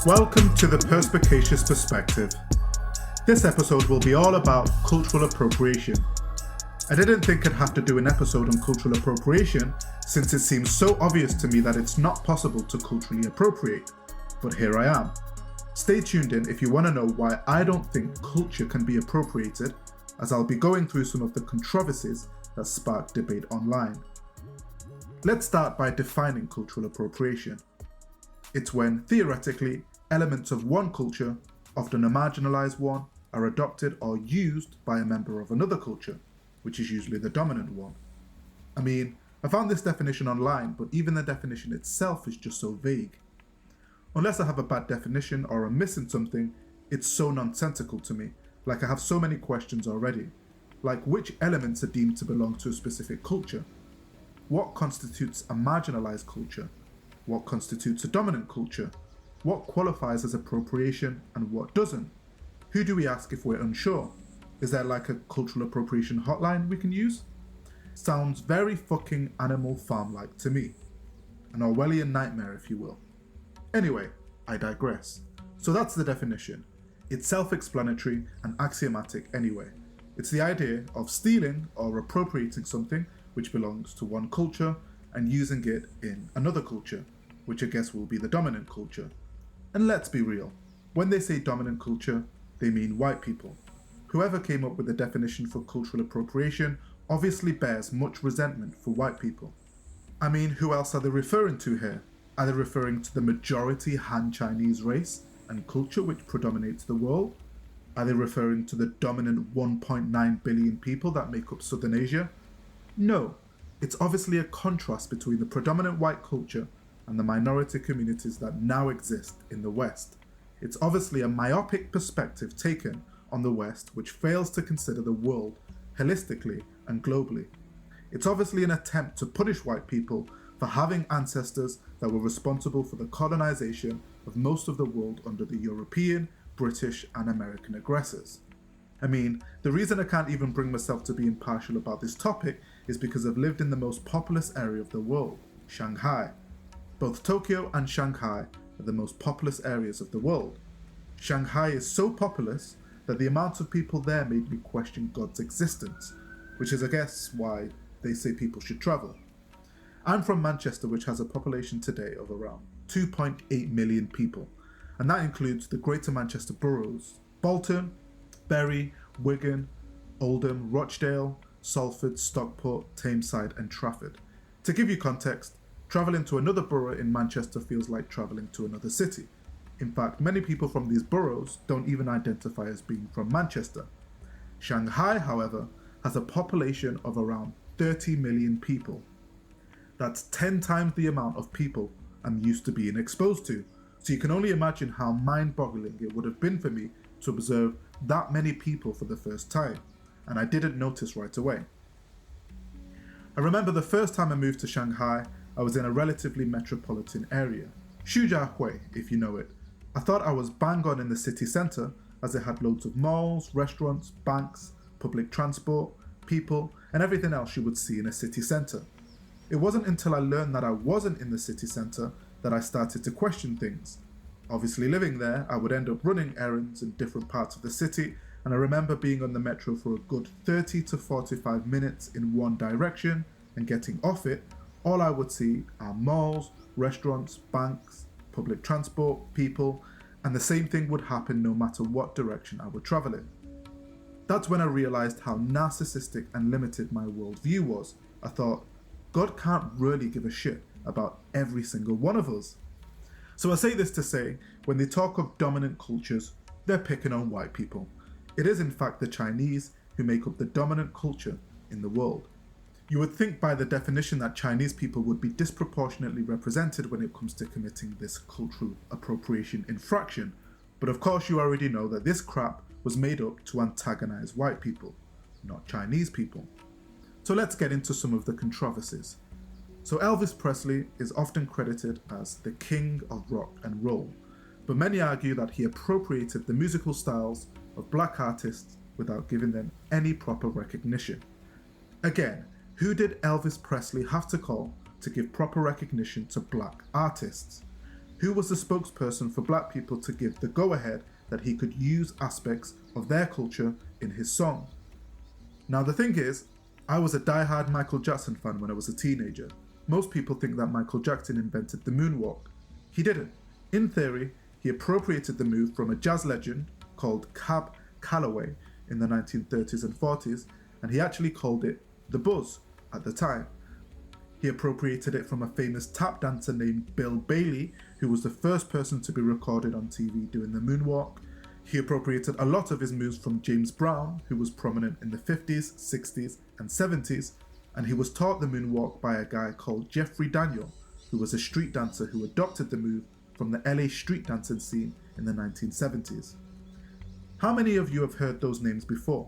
Welcome to the Perspicacious Perspective. This episode will be all about cultural appropriation. I didn't think I'd have to do an episode on cultural appropriation since it seems so obvious to me that it's not possible to culturally appropriate, but here I am. Stay tuned in if you want to know why I don't think culture can be appropriated, as I'll be going through some of the controversies that spark debate online. Let's start by defining cultural appropriation. It's when, theoretically, elements of one culture, often a marginalised one, are adopted or used by a member of another culture, which is usually the dominant one. I mean, I found this definition online, but even the definition itself is just so vague. Unless I have a bad definition or I'm missing something, it's so nonsensical to me, like I have so many questions already. Like, which elements are deemed to belong to a specific culture? What constitutes a marginalised culture? What constitutes a dominant culture? What qualifies as appropriation and what doesn't? Who do we ask if we're unsure? Is there like a cultural appropriation hotline we can use? Sounds very fucking Animal Farm-like to me. An Orwellian nightmare, if you will. Anyway, I digress. So that's the definition. It's self-explanatory and axiomatic anyway. It's the idea of stealing or appropriating something which belongs to one culture and using it in another culture, which I guess will be the dominant culture. And let's be real, when they say dominant culture, they mean white people. Whoever came up with the definition for cultural appropriation obviously bears much resentment for white people. I mean, who else are they referring to here? Are they referring to the majority Han Chinese race and culture which predominates the world? Are they referring to the dominant 1.9 billion people that make up Southern Asia? No, it's obviously a contrast between the predominant white culture and the minority communities that now exist in the West. It's obviously a myopic perspective taken on the West which fails to consider the world holistically and globally. It's obviously an attempt to punish white people for having ancestors that were responsible for the colonization of most of the world under the European, British and American aggressors. I mean, the reason I can't even bring myself to be impartial about this topic is because I've lived in the most populous area of the world, Shanghai. Both Tokyo and Shanghai are the most populous areas of the world. Shanghai is so populous that the amount of people there made me question God's existence, which is I guess why they say people should travel. I'm from Manchester, which has a population today of around 2.8 million people, and that includes the Greater Manchester boroughs, Bolton, Bury, Wigan, Oldham, Rochdale, Salford, Stockport, Tameside and Trafford. To give you context, travelling to another borough in Manchester feels like travelling to another city. In fact, many people from these boroughs don't even identify as being from Manchester. Shanghai, however, has a population of around 30 million people. That's 10 times the amount of people I'm used to being exposed to. So you can only imagine how mind-boggling it would have been for me to observe that many people for the first time, and I didn't notice right away. I remember the first time I moved to Shanghai, I was in a relatively metropolitan area, Shijiahui if you know it. I thought I was bang on in the city centre as it had loads of malls, restaurants, banks, public transport, people and everything else you would see in a city centre. It wasn't until I learned that I wasn't in the city centre that I started to question things. Obviously living there, I would end up running errands in different parts of the city, and I remember being on the metro for a good 30 to 45 minutes in one direction and getting off it. All I would see are malls, restaurants, banks, public transport, people, and the same thing would happen no matter what direction I would travel in. That's when I realised how narcissistic and limited my worldview was. I thought, God can't really give a shit about every single one of us. So I say this to say, when they talk of dominant cultures, they're picking on white people. It is in fact the Chinese who make up the dominant culture in the world. You would think by the definition that Chinese people would be disproportionately represented when it comes to committing this cultural appropriation infraction, but of course you already know that this crap was made up to antagonize white people, not Chinese people. So let's get into some of the controversies. So Elvis Presley is often credited as the king of rock and roll, but many argue that he appropriated the musical styles of black artists without giving them any proper recognition. Again, who did Elvis Presley have to call to give proper recognition to black artists? Who was the spokesperson for black people to give the go-ahead that he could use aspects of their culture in his song? Now the thing is, I was a die-hard Michael Jackson fan when I was a teenager. Most people think that Michael Jackson invented the moonwalk. He didn't. In theory, he appropriated the move from a jazz legend called Cab Calloway in the 1930s and 40s, and he actually called it the buzz at the time. He appropriated it from a famous tap dancer named Bill Bailey, who was the first person to be recorded on TV doing the moonwalk. He appropriated a lot of his moves from James Brown, who was prominent in the 50s, 60s, and 70s, and he was taught the moonwalk by a guy called Jeffrey Daniel, who was a street dancer who adopted the move from the LA street dancing scene in the 1970s. How many of you have heard those names before?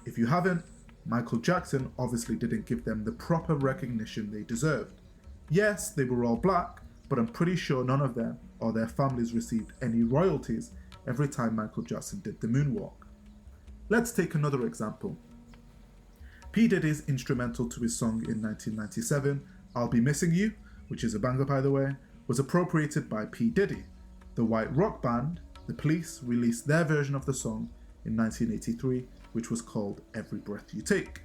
If you haven't, Michael Jackson obviously didn't give them the proper recognition they deserved. Yes, they were all black, but I'm pretty sure none of them or their families received any royalties every time Michael Jackson did the moonwalk. Let's take another example. P. Diddy's instrumental to his song in 1997, I'll Be Missing You, which is a banger by the way, was appropriated by P. Diddy. The white rock band, The Police, released their version of the song in 1983, which was called Every Breath You Take.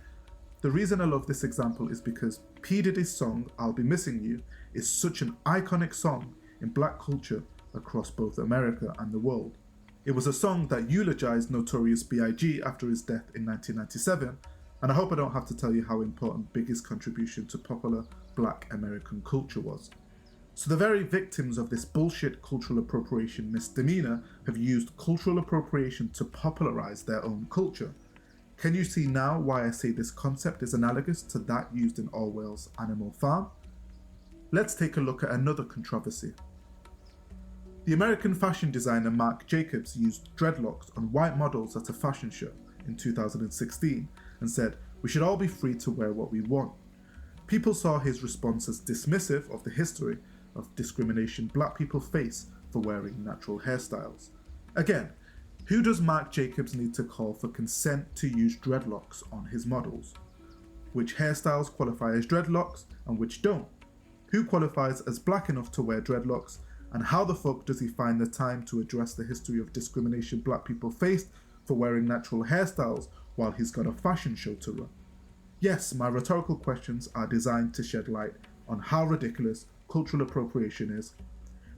The reason I love this example is because P. Diddy's song, I'll Be Missing You, is such an iconic song in black culture across both America and the world. It was a song that eulogized Notorious B.I.G. after his death in 1997, and I hope I don't have to tell you how important Biggie's contribution to popular black American culture was. So the very victims of this bullshit cultural appropriation misdemeanor have used cultural appropriation to popularize their own culture. Can you see now why I say this concept is analogous to that used in Orwell's Animal Farm? Let's take a look at another controversy. The American fashion designer Marc Jacobs used dreadlocks on white models at a fashion show in 2016 and said, "We should all be free to wear what we want." People saw his response as dismissive of the history of discrimination black people face for wearing natural hairstyles. Again, who does Marc Jacobs need to call for consent to use dreadlocks on his models? Which hairstyles qualify as dreadlocks and which don't? Who qualifies as black enough to wear dreadlocks, and how the fuck does he find the time to address the history of discrimination black people faced for wearing natural hairstyles while he's got a fashion show to run? Yes, my rhetorical questions are designed to shed light on how ridiculous cultural appropriation is.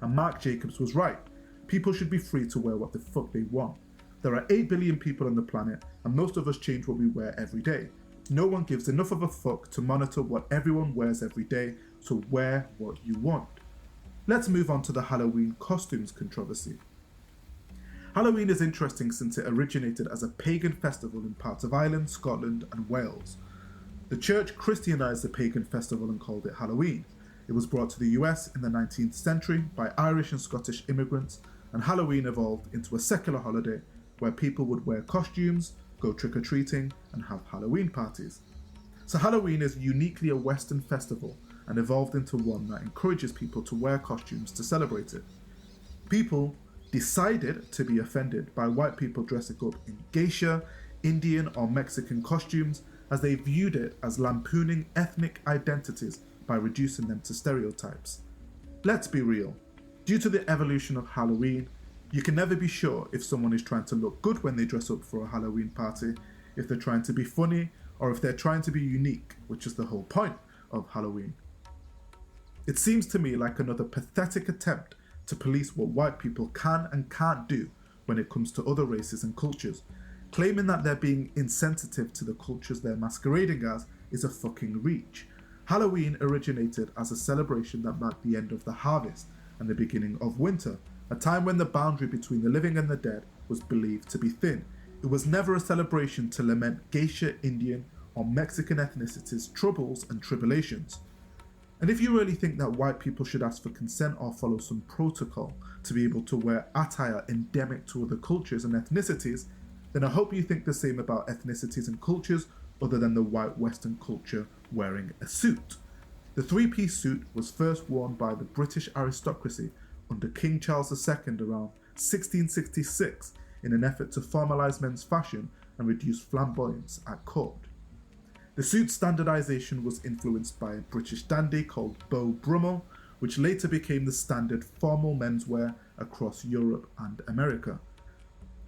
And Marc Jacobs was right. People should be free to wear what the fuck they want. There are 8 billion people on the planet, and most of us change what we wear every day. No one gives enough of a fuck to monitor what everyone wears every day, so wear what you want. Let's move on to the Halloween costumes controversy. Halloween is interesting since it originated as a pagan festival in parts of Ireland, Scotland, and Wales. The church Christianized the pagan festival and called it Halloween. It was brought to the US in the 19th century by Irish and Scottish immigrants, and Halloween evolved into a secular holiday where people would wear costumes, go trick-or-treating, and have Halloween parties. So Halloween is uniquely a Western festival and evolved into one that encourages people to wear costumes to celebrate it. People decided to be offended by white people dressing up in geisha, Indian, or Mexican costumes as they viewed it as lampooning ethnic identities by reducing them to stereotypes. Let's be real. Due to the evolution of Halloween, you can never be sure if someone is trying to look good when they dress up for a Halloween party, if they're trying to be funny, or if they're trying to be unique, which is the whole point of Halloween. It seems to me like another pathetic attempt to police what white people can and can't do when it comes to other races and cultures. Claiming that they're being insensitive to the cultures they're masquerading as is a fucking reach. Halloween originated as a celebration that marked the end of the harvest and the beginning of winter, a time when the boundary between the living and the dead was believed to be thin. It was never a celebration to lament geisha, Indian, or Mexican ethnicities' troubles and tribulations. And if you really think that white people should ask for consent or follow some protocol to be able to wear attire endemic to other cultures and ethnicities, then I hope you think the same about ethnicities and cultures other than the white Western culture wearing a suit. The three-piece suit was first worn by the British aristocracy under King Charles II around 1666 in an effort to formalise men's fashion and reduce flamboyance at court. The suit's standardisation was influenced by a British dandy called Beau Brummel, which later became the standard formal menswear across Europe and America.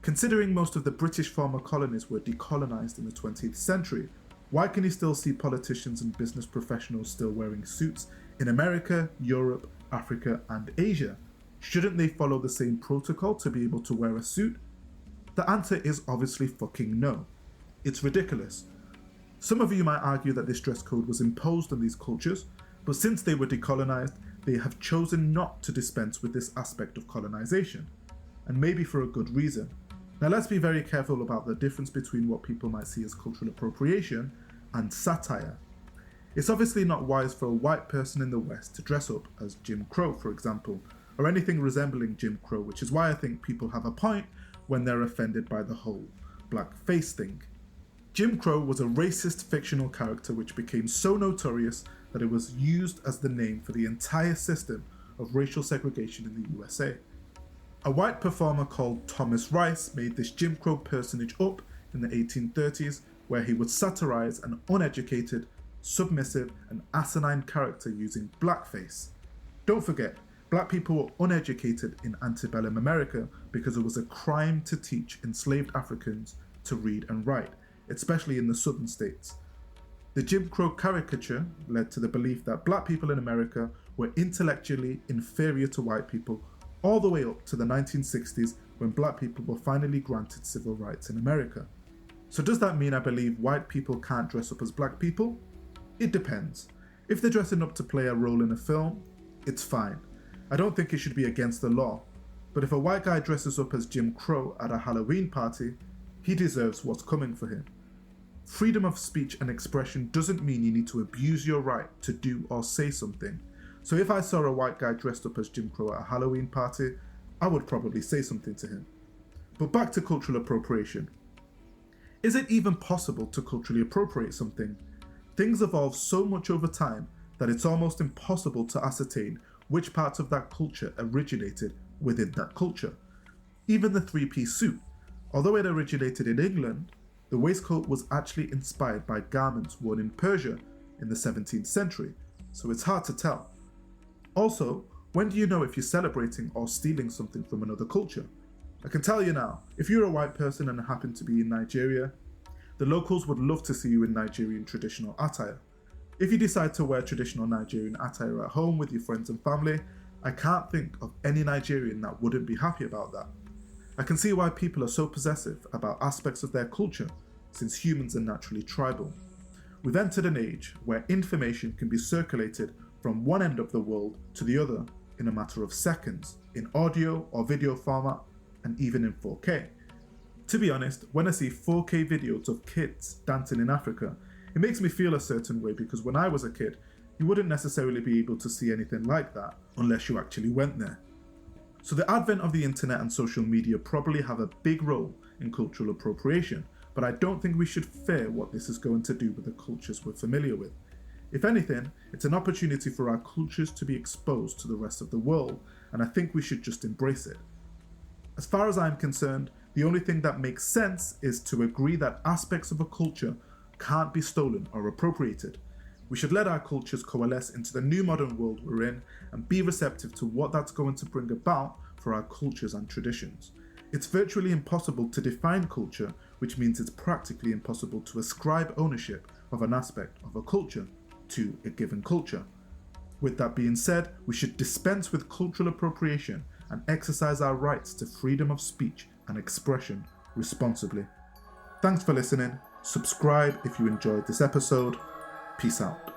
Considering most of the British former colonies were decolonized in the 20th century, why can you still see politicians and business professionals still wearing suits in America, Europe, Africa, and Asia? Shouldn't they follow the same protocol to be able to wear a suit? The answer is obviously fucking no. It's ridiculous. Some of you might argue that this dress code was imposed on these cultures, but since they were decolonized, they have chosen not to dispense with this aspect of colonization, and maybe for a good reason. Now let's be very careful about the difference between what people might see as cultural appropriation and satire. It's obviously not wise for a white person in the West to dress up as Jim Crow, for example, or anything resembling Jim Crow, which is why I think people have a point when they're offended by the whole black face thing. Jim Crow was a racist fictional character which became so notorious that it was used as the name for the entire system of racial segregation in the USA. A white performer called Thomas Rice made this Jim Crow personage up in the 1830s, where he would satirize an uneducated, submissive, and asinine character using blackface. Don't forget, black people were uneducated in antebellum America because it was a crime to teach enslaved Africans to read and write, especially in the southern states. The Jim Crow caricature led to the belief that black people in America were intellectually inferior to white people, all the way up to the 1960s when black people were finally granted civil rights in America. So does that mean I believe white people can't dress up as black people? It depends. If they're dressing up to play a role in a film, it's fine. I don't think it should be against the law. But if a white guy dresses up as Jim Crow at a Halloween party, he deserves what's coming for him. Freedom of speech and expression doesn't mean you need to abuse your right to do or say something. So if I saw a white guy dressed up as Jim Crow at a Halloween party, I would probably say something to him. But back to cultural appropriation. Is it even possible to culturally appropriate something? Things evolve so much over time that it's almost impossible to ascertain which parts of that culture originated within that culture. Even the three-piece suit, although it originated in England, the waistcoat was actually inspired by garments worn in Persia in the 17th century, so it's hard to tell. Also, when do you know if you're celebrating or stealing something from another culture? I can tell you now, if you're a white person and happen to be in Nigeria, the locals would love to see you in Nigerian traditional attire. If you decide to wear traditional Nigerian attire at home with your friends and family, I can't think of any Nigerian that wouldn't be happy about that. I can see why people are so possessive about aspects of their culture, since humans are naturally tribal. We've entered an age where information can be circulated from one end of the world to the other in a matter of seconds, in audio or video format, and even in 4K. To be honest, when I see 4K videos of kids dancing in Africa, it makes me feel a certain way because when I was a kid, you wouldn't necessarily be able to see anything like that unless you actually went there. So the advent of the internet and social media probably have a big role in cultural appropriation, but I don't think we should fear what this is going to do with the cultures we're familiar with. If anything, it's an opportunity for our cultures to be exposed to the rest of the world, and I think we should just embrace it. As far as I'm concerned, the only thing that makes sense is to agree that aspects of a culture can't be stolen or appropriated. We should let our cultures coalesce into the new modern world we're in and be receptive to what that's going to bring about for our cultures and traditions. It's virtually impossible to define culture, which means it's practically impossible to ascribe ownership of an aspect of a culture to a given culture. With that being said, we should dispense with cultural appropriation and exercise our rights to freedom of speech and expression responsibly. Thanks for listening. Subscribe if you enjoyed this episode. Peace out.